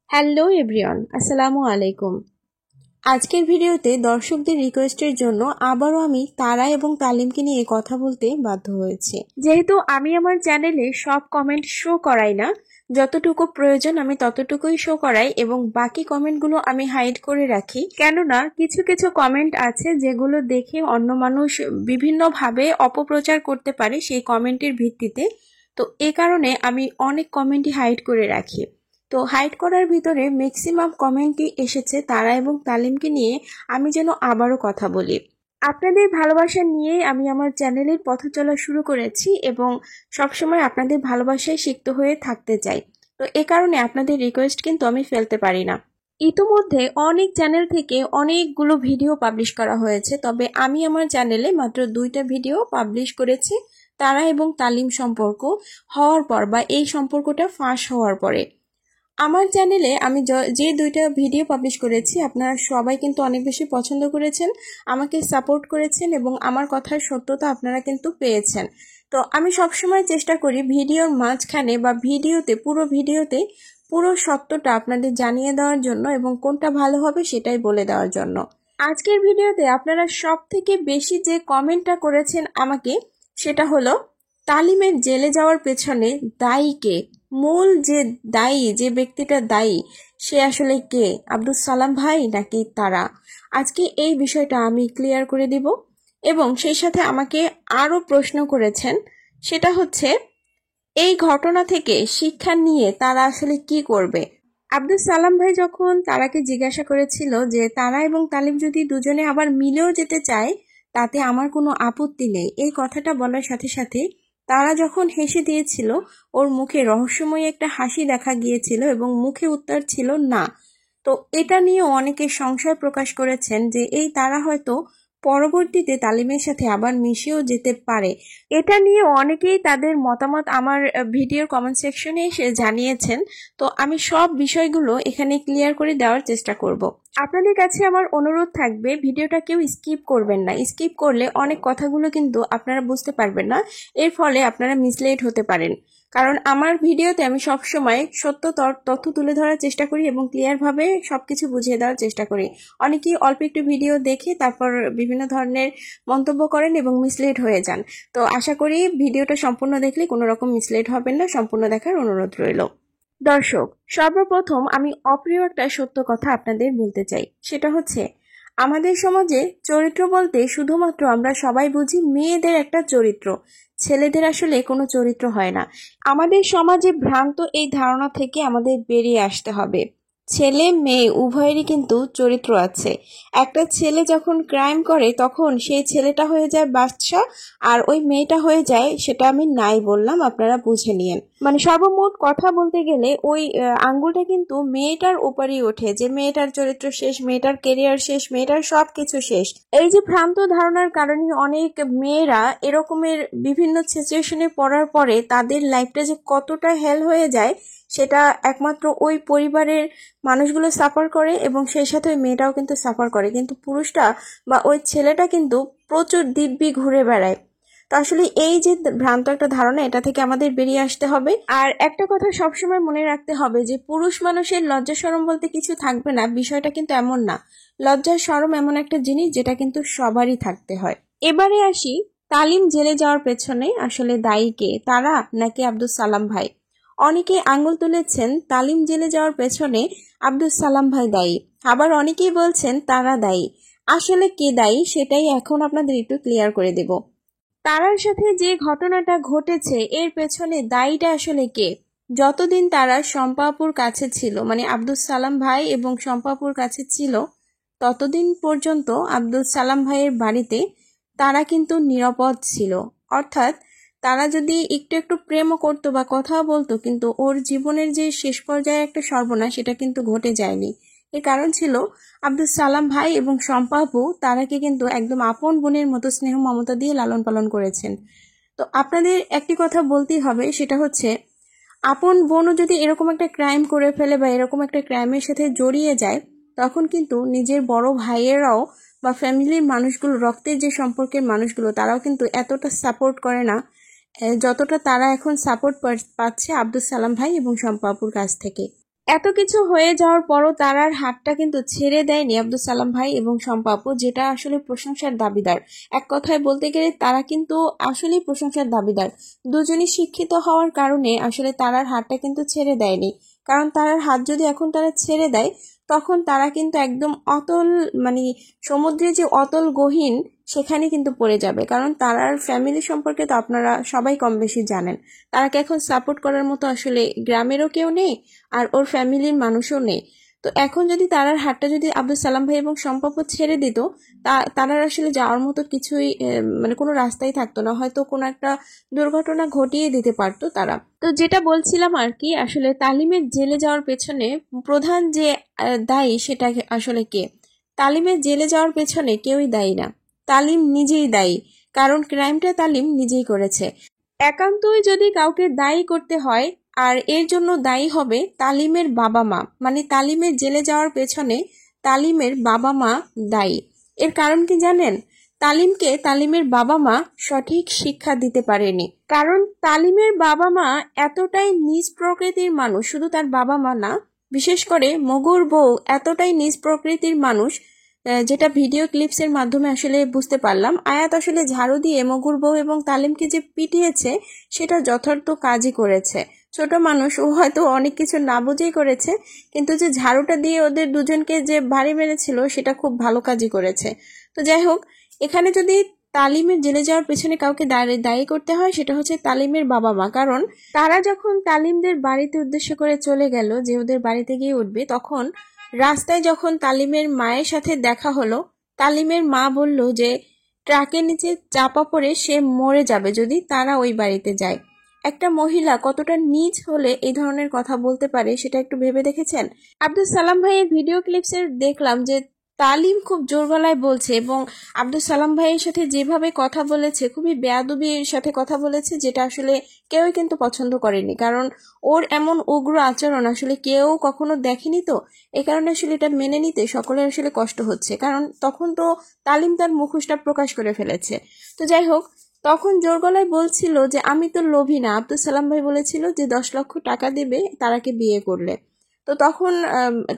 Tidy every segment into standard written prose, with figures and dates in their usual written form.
Hello everyone, আসসালামু আলাইকুম। আজকের ভিডিওতে দর্শকদের রিকোয়েস্টের জন্য আবারও আমি তারা এবং তালিমকে নিয়ে কথা বলতে বাধ্য হয়েছি। যেহেতু আমি আমার চ্যানেলে সব কমেন্ট শো করাই না, যতটুকু প্রয়োজন আমি ততটুকুই শো করাই এবং বাকি কমেন্টগুলো আমি হাইড করে রাখি। কেননা কিছু কিছু কমেন্ট আছে যেগুলো দেখে অন্য মানুষ বিভিন্নভাবে অপপ্রচার করতে পারে সেই কমেন্টের ভিত্তিতে। তো এ কারণে আমি অনেক কমেন্টই হাইড করে রাখি। তো হাইড করার ভিতরে ম্যাক্সিমাম কমেন্টই এসেছে তারা এবং তালিমকে নিয়ে আমি যেন আবারও কথা বলি। আপনাদের ভালোবাসা নিয়ে আমি আমার চ্যানেলের পথ চলা শুরু করেছি এবং সবসময় আপনাদের ভালোবাসায় সিক্ত হয়ে থাকতে চাই। তো এ কারণে আপনাদের রিকোয়েস্ট কিন্তু আমি ফেলতে পারি না। ইতিমধ্যে অনেক চ্যানেল থেকে অনেকগুলো ভিডিও পাবলিশ করা হয়েছে, তবে আমি আমার চ্যানেলে মাত্র 2টা ভিডিও পাবলিশ করেছি তারা এবং তালিম সম্পর্ক হওয়ার পর বা এই সম্পর্কটা ফাঁস হওয়ার পরে। আমার চ্যানেলে আমি যে 2টা ভিডিও পাবলিশ করেছি আপনারা সবাই কিন্তু অনেক বেশি পছন্দ করেছেন, আমাকে সাপোর্ট করেছেন এবং আমার কথার সত্যতা আপনারা কিন্তু পেয়েছেন। তো আমি সবসময় চেষ্টা করি ভিডিওর মাঝখানে বা পুরো ভিডিওতে পুরো সত্যটা আপনাদের জানিয়ে দেওয়ার জন্য এবং কোনটা ভালো হবে সেটাই বলে দেওয়ার জন্য। আজকের ভিডিওতে আপনারা সব থেকে বেশি যে কমেন্টটা করেছেন আমাকে, সেটা হলো তালিমের জেলে যাওয়ার পেছনে দায়ী কে, মূল যে ব্যক্তিটা দায়ী সে আসলে কে, আব্দুল সালাম ভাই নাকি তারা। আজকে এই বিষয়টা আমি ক্লিয়ার করে দিব এবং সেই সাথে আমাকে আরো প্রশ্ন করেছেন, সেটা হচ্ছে এই ঘটনা থেকে শিক্ষা নিয়ে তারা আসলে কি করবে। আব্দুল সালাম ভাই যখন তারাকে জিজ্ঞাসা করেছিল যে তারা এবং তালিম যদি দুজনে আবার মিলেও যেতে চায় তাতে আমার কোনো আপত্তি নেই, এই কথাটা বলার সাথে সাথে তারা যখন হেসে দিয়েছিল ওর মুখে রহস্যময় একটা হাসি দেখা গিয়েছিল এবং মুখে উত্তর ছিল না। তো এটা নিয়ে অনেকে সংশয় প্রকাশ করেছেন যে এই তারা হয়তো পরবর্তীতে তালিমের সাথে আবার মিশেও যেতে পারে। এটা নিয়ে অনেকেই তাদের মতামত আমার ভিডিওর কমেন্ট সেকশনে এসে জানিয়েছেন। তো আমি সব বিষয়গুলো এখানে ক্লিয়ার করে দেওয়ার চেষ্টা করব। আপনাদের কাছে আমার অনুরোধ থাকবে ভিডিওটা কেউ স্কিপ করবেন না, স্কিপ করলে অনেক কথাগুলো কিন্তু আপনারা বুঝতে পারবেন না, এর ফলে আপনারা মিসলেড হতে পারেন। কারণ আমার ভিডিওতে আমি সবসময় সত্য তথ্য তুলে ধরার চেষ্টা করি এবং ক্লিয়ারভাবে সবকিছু বুঝিয়ে দেওয়ার চেষ্টা করি। অনেকেই অল্প একটু ভিডিও দেখে তারপর বিভিন্ন ধরনের মন্তব্য করেন এবং মিসলেড হয়ে যান। তো আশা করি ভিডিওটা সম্পূর্ণ দেখলে কোনো রকম মিসলেড হবেন না, সম্পূর্ণ দেখার অনুরোধ রইল। দর্শক, সর্বপ্রথম আমি অপ্রিয় একটা সত্য কথা আপনাদের বলতে চাই, সেটা হচ্ছে আমাদের সমাজে চরিত্র বলতে শুধুমাত্র আমরা সবাই বুঝি মেয়েদের একটা চরিত্র, ছেলেদের আসলে কোনো চরিত্র হয় না। আমাদের সমাজে ভ্রান্ত এই ধারণা থেকে আমাদের বেরিয়ে আসতে হবে। ছেলে মেয়ে উভয়েরই কিন্তু চরিত্র আছে। একটা ছেলে যখন ক্রাইম করে তখন সেই ছেলেটা হয়ে যায় বাদশা আর ওই মেয়েটা হয়ে যায়, সেটা আমি নাই বললাম, আপনারা বুঝে নিয়েন। মানে সর্বমোট কথা বলতে গেলে ওই আঙ্গুলটা কিন্তু মেয়েটার উপরেই ওঠে যে মেয়েটার চরিত্র শেষ, মেয়েটার কেরিয়ার শেষ, মেয়েটার সবকিছু শেষ। এই যে ভ্রান্ত ধারণার কারণে অনেক মেয়েরা এরকমের বিভিন্ন সিচুয়েশনে পড়ার পরে তাদের লাইফটা যে কতটা হেল হয়ে যায় সেটা একমাত্র ওই পরিবারের মানুষগুলো সাফার করে এবং সেই সাথে ওই মেয়েটাও কিন্তু সাফার করে, কিন্তু পুরুষটা বা ওই ছেলেটা কিন্তু প্রচুর দিব্যি ঘুরে বেড়ায়। তো আসলে এই যে ভ্রান্ত একটা ধারণা, এটা থেকে আমাদের বেরিয়ে আসতে হবে। আর একটা কথা সবসময় মনে রাখতে হবে যে পুরুষ মানুষের লজ্জা শরম বলতে কিছু থাকবে না, বিষয়টা কিন্তু এমন না। লজ্জা শরম এমন একটা জিনিস যেটা কিন্তু সবারই থাকতে হয়। এবারে আসি তালিম জেলে যাওয়ার পেছনে আসলে দায়ী কে, তারা নাকি আব্দুল সালাম ভাই। অনেকে আঙ্গুল তুলেছেন তালিম জেলে যাওয়ার পেছনে আব্দুল সালাম ভাই দায়ী, আবার অনেকেই বলছেন তারা দায়ী। আসলে কে দায়ী সেটাই এখন আপনাদের একটু ক্লিয়ার করে দেব। তারার সাথে যে ঘটনাটা ঘটেছে এর পেছনে দায়ীটা আসলে কে। যতদিন তারা শম্পাপুর কাছে ছিল, মানে আব্দুল সালাম ভাই এবং শম্পাপুর কাছে ছিল, ততদিন পর্যন্ত আব্দুল সালাম ভাইয়ের বাড়িতে তারা কিন্তু নিরাপদ ছিল। অর্থাৎ তারা যদি একটু একটু প্রেমও করতো বা কথাও বলতো, কিন্তু ওর জীবনের যে শেষ পর্যায়ে একটা সর্বনাশ সেটা কিন্তু ঘটে যায়নি। এর কারণ ছিল আব্দুল সালাম ভাই এবং শম্পা আপু তারাকে কিন্তু একদম আপন বোনের মতো স্নেহ মমতা দিয়ে লালন পালন করেছেন। তো আপনাদের একটি কথা বলতেই হবে, সেটা হচ্ছে আপন বোনও যদি এরকম একটা ক্রাইম করে ফেলে বা এরকম একটা ক্রাইমের সাথে জড়িয়ে যায়, তখন কিন্তু নিজের বড় ভাইয়েরাও বা ফ্যামিলির মানুষগুলো, রক্তের যে সম্পর্কের মানুষগুলো, তারাও কিন্তু এতটা সাপোর্ট করে না যতটা তারা এখন সাপোর্ট পাচ্ছে আব্দুল সালাম ভাই এবং শম্পা আপুর কাছ থেকে। এত কিছু হয়ে যাওয়ার পরও তারার হাতটা কিন্তু ছেড়ে দেয়নি আব্দুল সালাম ভাই এবং শম্পা আপু, যেটা আসলে প্রশংসার দাবিদার। এক কথায় বলতে গেলে তারা কিন্তু আসলেই প্রশংসার দাবিদার। দুজনই শিক্ষিত হওয়ার কারণে আসলে তারার হাতটা কিন্তু ছেড়ে দেয়নি। কারণ তারার হাত যদি এখন তারা ছেড়ে দেয় তখন তারা কিন্তু একদম অতল, মানে সমুদ্রে যে অতল গহীন সেখানে কিন্তু পড়ে যাবে। কারণ তারার ফ্যামিলি সম্পর্কে তো আপনারা সবাই কম বেশি জানেন। তারাকে এখন সাপোর্ট করার মতো আসলে গ্রামেরও কেউ নেই, আর ওর ফ্যামিলির মানুষও নেই। তো এখন যদি তারার হাতটা যদি আব্দুল সালাম ভাই এবং সম্পর্ক ছেড়ে দিত, তারার আসলে যাওয়ার মতো কিছুই মানে কোনো রাস্তাই থাকতো না, হয়তো কোনো একটা দুর্ঘটনা ঘটিয়ে দিতে পারতো তারা। তো যেটা বলছিলাম আর কি, আসলে তালিমের জেলে যাওয়ার পেছনে প্রধান যে দায়ী সেটা আসলে কে? তালিমের জেলে যাওয়ার পেছনে কেউই দায়ী না, তালিম নিজেই দায়ী। কারণ ক্রাইমটা তালিম নিজেই করেছে। একান্তই যদি কাউকে দায়ী করতে হয়, আর এর জন্য দায়ী হবে তালিমের বাবা মা। মানে তালিমের জেলে যাওয়ার পেছনে তালিমের বাবা মা দায়ী। এর কারণ কি জানেন? তালিমকে তালিমের বাবা মা সঠিক শিক্ষা দিতে পারেনি। কারণ তালিমের বাবা মা এতটাই নিজ প্রকৃতির মানুষ, শুধু তার বাবা মা না, বিশেষ করে মগুর বউ এতটাই নিজ প্রকৃতির মানুষ, যেটা ভিডিও ক্লিপসের মাধ্যমে আসলে বুঝতে পারলাম। আয়াত আসলে ঝাড়ু দিয়ে মগুর বউ এবং তালিমকে যে পিটিয়েছে সেটা যথার্থ কাজই করেছে। ছোট মানুষ, ও হয়তো অনেক কিছু না বুঝেই করেছে, কিন্তু যে ঝাড়ুটা দিয়ে ওদের দুজনকে যে ভারী মেরেছিল সেটা খুব ভালো কাজই করেছে। তো যাই হোক, এখানে যদি তালিমের জেলে যাওয়ার পেছনে কাউকে দায়ী করতে হয় সেটা হচ্ছে তালিমের বাবা মা। কারণ তারা যখন তালিমদের বাড়িতে উদ্দেশ্য করে চলে গেল যে ওদের বাড়িতে গিয়ে উঠবে, তখন রাস্তায় যখন তালিমের মায়ের সাথে দেখা হলো, তালিমের মা বলল যে ট্রাকের নিচে চাপা পড়ে সে মরে যাবে যদি তারা ওই বাড়িতে যায়। একটা মহিলা কতটা নীচ হলে এই ধরনের কথা বলতে পারে সেটা একটু ভেবে দেখেছেন? আব্দুল সালাম ভাইয়ের ভিডিও ক্লিপসে দেখলাম যে তালিম খুব জোর গলায় বলছে, এবং আব্দুল সালাম ভাইয়ের সাথে যেভাবে কথা বলেছে, খুবই বেয়াদবির সাথে কথা বলেছে, যেটা আসলে কেউই কিন্তু পছন্দ করেনি। কারণ ওর এমন উগ্র আচরণ আসলে কেউ কখনো দেখেনি। তো এই কারণে আসলে এটা মেনে নিতে সকলের আসলে কষ্ট হচ্ছে। কারণ তখন তো তালিম তার মুখোশটা প্রকাশ করে ফেলেছে। তো যাই হোক, তখন জোর গলায় বলছিল যে আমি তো লোভী না। আব্দুল সালাম ভাই বলেছিল যে 10 লক্ষ টাকা দেবে তারাকে বিয়ে করলে। তো তখন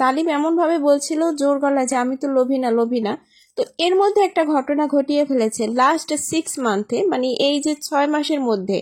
তালিম এমনভাবে বলছিল জোর গলায় যে আমি তো লোভী না, লোভী না। তো এর মধ্যে একটা ঘটনা ঘটিয়ে ফেলেছে লাস্ট 6 মান্থে, মানে এই যে 6 মাসের মধ্যে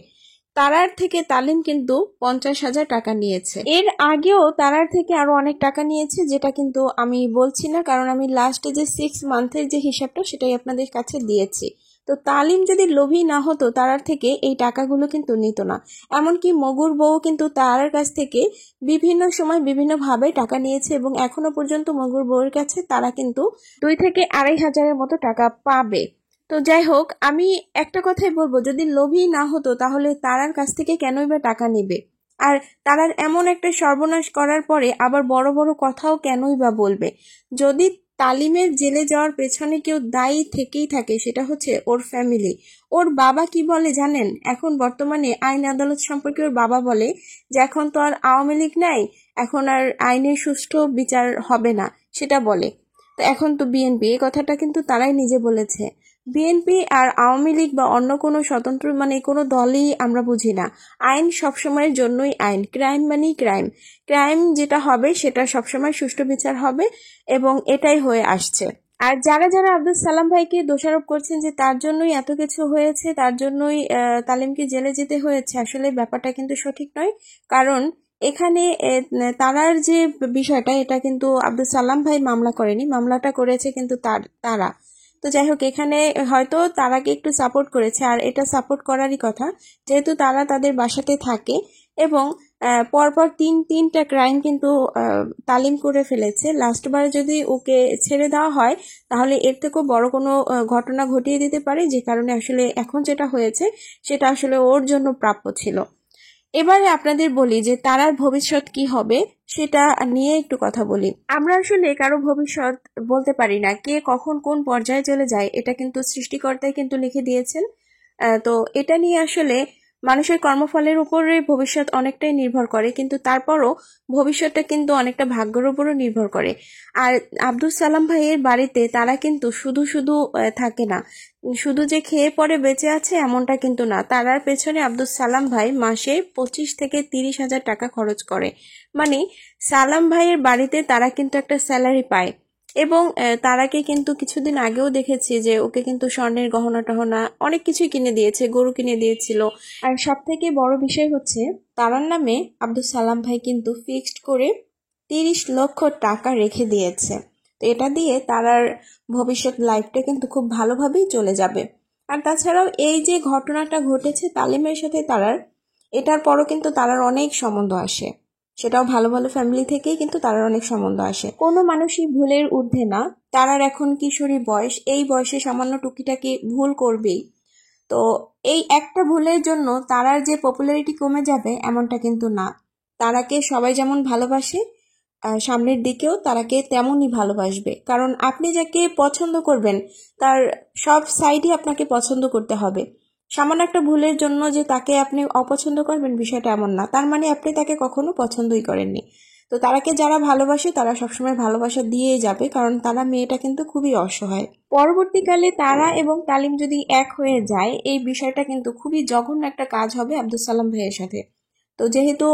তারার থেকে তালিম কিন্তু 50,000 টাকা নিয়েছে। এর আগেও তারার থেকে আরো অনেক টাকা নিয়েছে, যেটা কিন্তু আমি বলছি না, কারণ আমি লাস্টে যে 6 মান্থের যে হিসাবটা সেটাই আপনাদের কাছে দিয়েছি। তো তালিম যদি লোভী না হতো তারার থেকে এই টাকাগুলো কিন্তু নিত না। এমনকি মগুর বউ কিন্তু তারার কাছ থেকে বিভিন্ন সময় বিভিন্নভাবে টাকা নিয়েছে, এবং এখনো পর্যন্ত মগুর বউয়ের কাছে তারা কিন্তু 2 থেকে 2,500-এর মতো টাকা পাবে। তো যাই হোক, আমি একটা কথাই বলবো, যদি লোভী না হতো তাহলে তারার কাছ থেকে কেনই বা টাকা নেবে? আর তারার এমন একটা সর্বনাশ করার পরে আবার বড় বড় কথাও কেনই বা বলবে? যদি তালিমের জেলে যাওয়ার পেছনে কেউ দায়ী থেকেই থাকে সেটা হচ্ছে ওর ফ্যামিলি। ওর বাবা কি বলে জানেন? এখন বর্তমানে আইন আদালত সম্পর্কে ওর বাবা বলে যে এখন তো আর আওয়ামী লীগ নাই, এখন আর আইনের সুষ্ঠু বিচার হবে না, সেটা বলে। তো এখন তো বিএনপি, এই কথাটা কিন্তু তারাই নিজে বলেছে। বিএনপি আর আওয়ামী লীগ বা অন্য কোনো স্বতন্ত্র মানে কোনো দলই আমরা বুঝি না। আইন সবসময়ের জন্যই আইন, ক্রাইম মানেই ক্রাইম। ক্রাইম যেটা হবে সেটা সবসময় সুষ্ঠু বিচার হবে, এবং এটাই হয়ে আসছে। আর যারা যারা আব্দুল সালাম ভাইকে দোষারোপ করছেন যে তার জন্যই এত কিছু হয়েছে, তার জন্যই তালিমকে জেলে যেতে হয়েছে, আসলে ব্যাপারটা কিন্তু সঠিক নয়। কারণ এখানে তারার যে বিষয়টা, এটা কিন্তু আব্দুল সালাম ভাই মামলা করেনি, মামলাটা করেছে কিন্তু তারা। তো যাই হোক, এখানে হয়তো তারাকে একটু সাপোর্ট করেছে, আর এটা সাপোর্ট করারই কথা, যেহেতু তারা তাদের বাসাতে থাকে এবং পরপর তিনটা ক্রাইম কিন্তু তালিম করে ফেলেছে। লাস্টবার যদি ওকে ছেড়ে দেওয়া হয় তাহলে এর থেকেও বড় কোনো ঘটনা ঘটিয়ে দিতে পারে, যে কারণে আসলে এখন যেটা হয়েছে সেটা আসলে ওর জন্য প্রাপ্য ছিল। এবারে আপনাদের বলি যে তারার ভবিষ্যৎ কি হবে সেটা নিয়ে একটু কথা বলি। আমরা আসলে কারো ভবিষ্যৎ বলতে পারি না, কে কখন কোন পর্যায়ে চলে যায় এটা কিন্তু সৃষ্টিকর্তাই কিন্তু লিখে দিয়েছেন। তো এটা নিয়ে আসলে মানুষের কর্মফলের উপরে ভবিষ্যৎ অনেকটাই নির্ভর করে, কিন্তু তারপরও ভবিষ্যৎটা কিন্তু অনেকটা ভাগ্যের উপরও নির্ভর করে। আর আব্দুল সালাম ভাইয়ের বাড়িতে তারা কিন্তু শুধু শুধু থাকে না, শুধু যে খেয়ে পরে বেঁচে আছে এমনটা কিন্তু না। তারার পেছনে আব্দুল সালাম ভাই মাসে 25 থেকে 30,000 টাকা খরচ করে। মানে সালাম ভাইয়ের বাড়িতে তারা কিন্তু একটা স্যালারি পায়। এবং তারাকে কিন্তু কিছুদিন আগেও দেখেছি যে ওকে কিন্তু স্বর্ণের গহনা টহনা অনেক কিছুই কিনে দিয়েছে, গরু কিনে দিয়েছিল। আর সব থেকে বড় বিষয় হচ্ছে তারার নামে আব্দুল সালাম ভাই কিন্তু ফিক্সড করে 30 লক্ষ টাকা রেখে দিয়েছে। তো এটা দিয়ে তারার ভবিষ্যৎ লাইফটা কিন্তু খুব ভালোভাবেই চলে যাবে। আর তাছাড়াও এই যে ঘটনাটা ঘটেছে তালিমের সাথে তারার, এটার পরও কিন্তু তারার অনেক সম্বন্ধ আসে, সেটাও ভালো ভালো ফ্যামিলি থেকেই কিন্তু তারার অনেক সম্বন্ধ আসে। কোনো মানুষই ভুলের ঊর্ধ্বে না। তারার এখন কিশোরী বয়স, এই বয়সে সামান্য টুকিটাকি ভুল করবেই। তো এই একটা ভুলের জন্য তারার যে পপুলারিটি কমে যাবে এমনটা কিন্তু না। তারাকে সবাই যেমন ভালোবাসে, সামনের দিকেও তারাকে তেমনই ভালোবাসবে। কারণ আপনি যাকে পছন্দ করবেন তার সব সাইডই আপনাকে পছন্দ করতে হবে। সামান্য একটা ভুলের জন্য যে তাকে আপনি অপছন্দ করবেন বিষয়টা এমন না, তার মানে আপনি তাকে কখনো পছন্দই করেননি। তো তারাকে যারা ভালোবাসে তারা সবসময় ভালোবাসা দিয়েই যাবে, কারণ তারা মেয়েটা কিন্তু খুবই অসহায়। পরবর্তীকালে তারা এবং তালিম যদি এক হয়ে যায় এই বিষয়টা কিন্তু খুবই জঘন্য একটা কাজ হবে আব্দুল সালাম ভাইয়ের সাথে। তো যেহেতু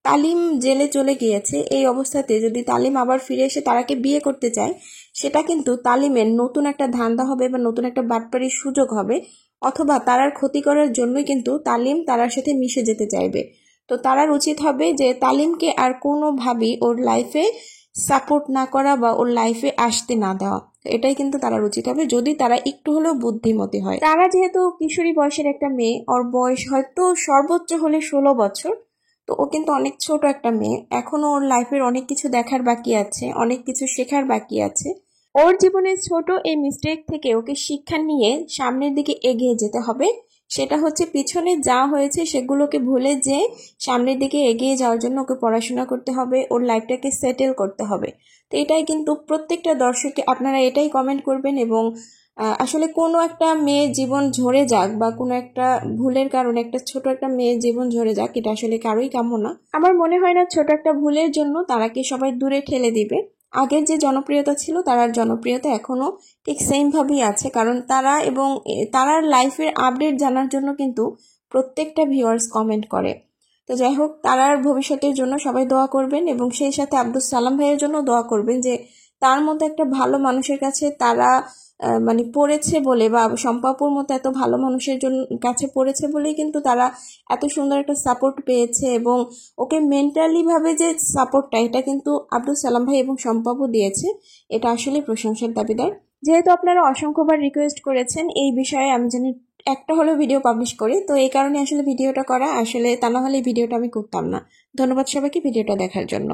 তালিম জেলে চলে গিয়েছে, এই অবস্থাতে যদি তালিম আবার ফিরে এসে তারাকে বিয়ে করতে চায়, সেটা কিন্তু তালিমের নতুন একটা ধান্দা হবে বা নতুন একটা বাটপাড়ির সুযোগ হবে, অথবা তারার ক্ষতি করার জন্যই কিন্তু তালিম তারার সাথে মিশে যেতে চাইবে। তো তারার উচিত হবে যে তালিমকে আর কোনোভাবেই ওর লাইফে সাপোর্ট না করা বা ওর লাইফে আসতে না দেওয়া। এটাই কিন্তু তারার উচিত হবে, যদি তারা একটু হলেও বুদ্ধিমতী হয়। তারা যেহেতু কিশোরী বয়সের একটা মেয়ে, ওর বয়স হয়তো সর্বোচ্চ হলে 16 বছর। তো ও কিন্তু অনেক ছোট একটা মেয়ে, এখনো ওর লাইফের অনেক কিছু দেখার বাকি আছে, অনেক কিছু শেখার বাকি আছে। ওর জীবনের ছোট এই মিস্টেক থেকে ওকে শিক্ষা নিয়ে সামনের দিকে এগিয়ে যেতে হবে। সেটা হচ্ছে পিছনে যা হয়েছে সেগুলোকে ভুলে যে সামনের দিকে এগিয়ে যাওয়ার জন্য ওকে পড়াশোনা করতে হবে, ওর লাইফটাকে সেটেল করতে হবে। তো এটাই কিন্তু প্রত্যেকটা দর্শককে আপনারা এটাই কমেন্ট করবেন। এবং আসলে কোনো একটা মেয়ের জীবন ঝরে যাক বা কোনো একটা ভুলের কারণে একটা ছোট একটা মেয়ের জীবন ঝরে যাক, এটা আসলে কারোই কাম্য না। আমার মনে হয় না ছোট একটা ভুলের জন্য তারাকে সবাই দূরে ঠেলে দিবে। আগের যে জনপ্রিয়তা ছিল তারার জনপ্রিয়তা এখনো ঠিক সেম ভাবেই আছে, কারণ তারা এবং তারার লাইফের আপডেট জানার জন্য কিন্তু প্রত্যেকটা ভিউয়ার্স কমেন্ট করে। তো যাই হোক, তারার ভবিষ্যতের জন্য সবাই দোয়া করবেন এবং সেই সাথে আব্দুল সালাম ভাইয়ের জন্য দোয়া করবেন যে তার মতো একটা ভালো মানুষের কাছে তারা মানে পড়েছে বলে, বা সম্পাপুর মতো এত ভালো মানুষের জন্য কাছে পড়েছে বলেই কিন্তু তারা এত সুন্দর একটা সাপোর্ট পেয়েছে। এবং ওকে মেন্টালি ভাবে যে সাপোর্টটা, এটা কিন্তু আব্দুল সালাম ভাই এবং সম্পাপু দিয়েছে, এটা আসলে প্রশংসার দাবিদার। যেহেতু আপনারা অসংখ্যবার রিকোয়েস্ট করেছেন এই বিষয়ে আমি জানি একটা হলেও ভিডিও পাবলিশ করি, তো এই কারণে আসলে ভিডিওটা করা, আসলে তা না হলে ভিডিওটা আমি করতাম না। ধন্যবাদ সবাইকে ভিডিওটা দেখার জন্য।